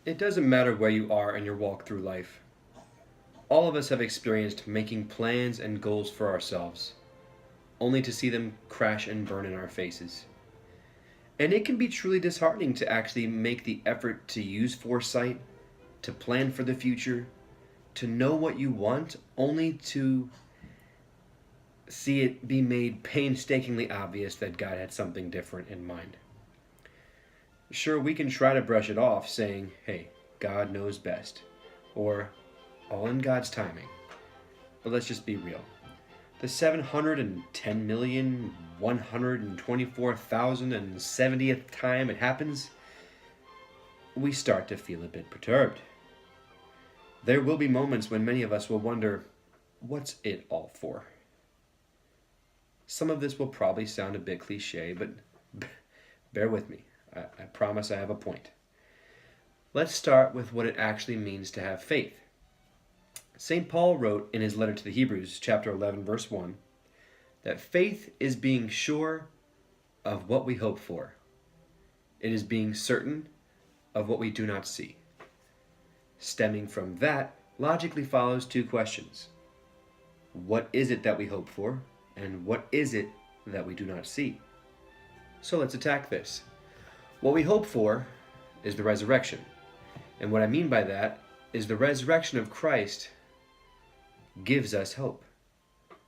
It doesn't matter where you are in your walk through life. All of us have experienced making plans and goals for ourselves, only to see them crash and burn in our faces. And it can be truly disheartening to actually make the effort to use foresight, to plan for the future, to know what you want, only to see it be made painstakingly obvious that God had something different in mind. Sure, we can try to brush it off, saying, hey, God knows best, or all in God's timing. But let's just be real. The 710,124,070th time it happens, we start to feel a bit perturbed. There will be moments when many of us will wonder, what's it all for? Some of this will probably sound a bit cliche, but bear with me. I promise I have a point. Let's start with what it actually means to have faith. St. Paul wrote in his letter to the Hebrews, chapter 11, verse 1, that faith is being sure of what we hope for. It is being certain of what we do not see. Stemming from that, logically follows two questions. What is it that we hope for? And what is it that we do not see? So let's attack this. What we hope for is the resurrection. And what I mean by that is the resurrection of Christ gives us hope.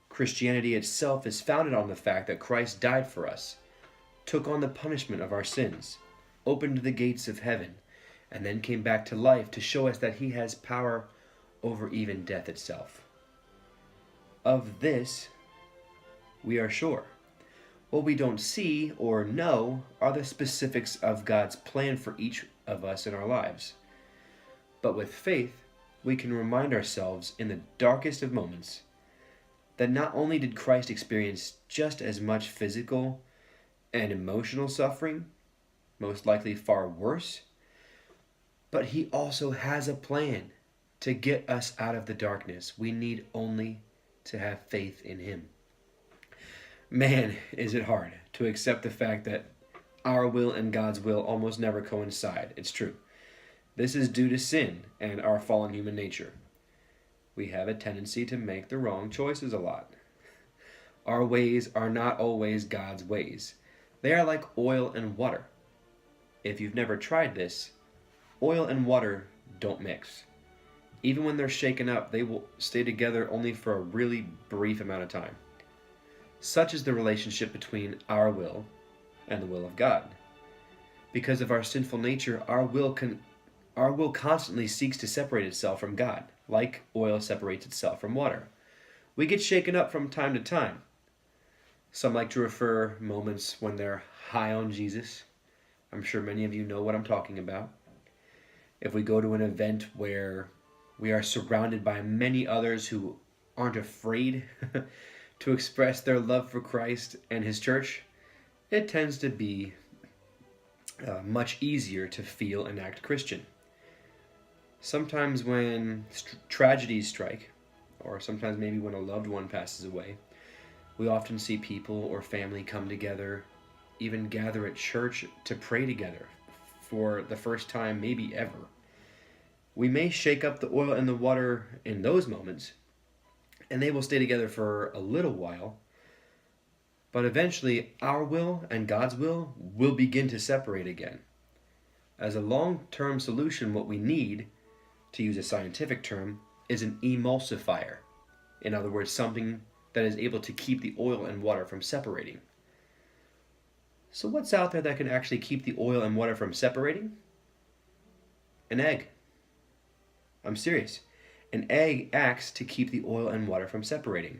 Christianity itself is founded on the fact that Christ died for us, took on the punishment of our sins, opened the gates of heaven, and then came back to life to show us that he has power over even death itself. Of this, we are sure. What we don't see or know are the specifics of God's plan for each of us in our lives. But with faith, we can remind ourselves in the darkest of moments that not only did Christ experience just as much physical and emotional suffering, most likely far worse, but he also has a plan to get us out of the darkness. We need only to have faith in him. Man, is it hard to accept the fact that our will and God's will almost never coincide. It's true. This is due to sin and our fallen human nature. We have a tendency to make the wrong choices a lot. Our ways are not always God's ways. They are like oil and water. If you've never tried this, oil and water don't mix. Even when they're shaken up, they will stay together only for a really brief amount of time. Such is the relationship between our will and the will of God. Because of our sinful nature, our will constantly seeks to separate itself from God, like oil separates itself from water. We get shaken up from time to time. Some like to refer moments when they're high on Jesus. I'm sure many of you know what I'm talking about. If we go to an event where we are surrounded by many others who aren't afraid to express their love for Christ and his church, it tends to be much easier to feel and act Christian. Sometimes when tragedies strike, or sometimes maybe when a loved one passes away, we often see people or family come together, even gather at church to pray together for the first time maybe ever. We may shake up the oil and the water in those moments, and they will stay together for a little while, but eventually our will and God's will begin to separate again. As a long-term solution, what we need, to use a scientific term, is an emulsifier. In other words, something that is able to keep the oil and water from separating. So what's out there that can actually keep the oil and water from separating? An egg. I'm serious. An egg acts to keep the oil and water from separating,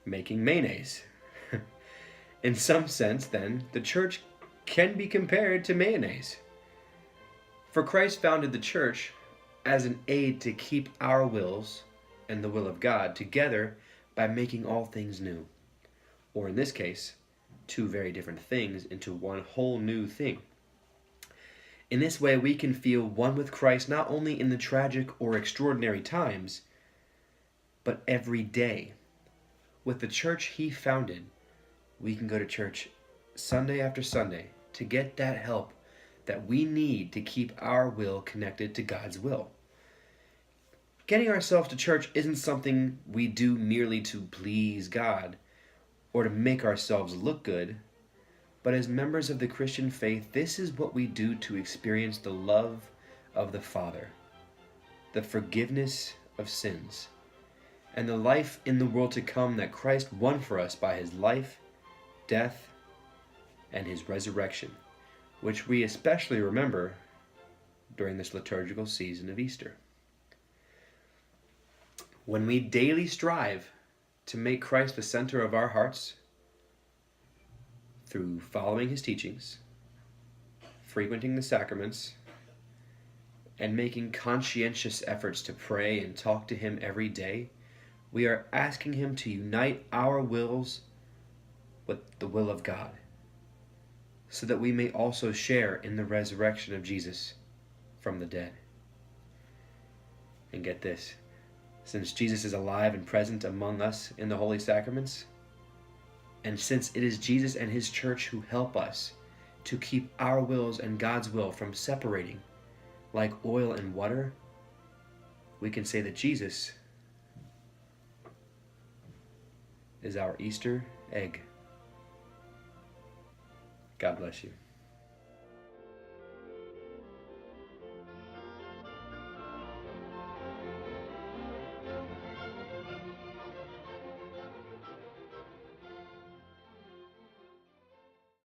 making mayonnaise. In some sense, then, the church can be compared to mayonnaise. For Christ founded the church as an aid to keep our wills and the will of God together by making all things new. Or in this case, two very different things into one whole new thing. In this way, we can feel one with Christ not only in the tragic or extraordinary times, but every day. With the church he founded, we can go to church Sunday after Sunday to get that help that we need to keep our will connected to God's will. Getting ourselves to church isn't something we do merely to please God or to make ourselves look good, but as members of the Christian faith, this is what we do to experience the love of the Father, the forgiveness of sins, and the life in the world to come that Christ won for us by his life, death, and his resurrection, which we especially remember during this liturgical season of Easter. When we daily strive to make Christ the center of our hearts through following his teachings, frequenting the sacraments, and making conscientious efforts to pray and talk to him every day, we are asking him to unite our wills with the will of God, so that we may also share in the resurrection of Jesus from the dead. And get this, since Jesus is alive and present among us in the holy sacraments, and since it is Jesus and his church who help us to keep our wills and God's will from separating like oil and water, we can say that Jesus is our Easter egg. God bless you.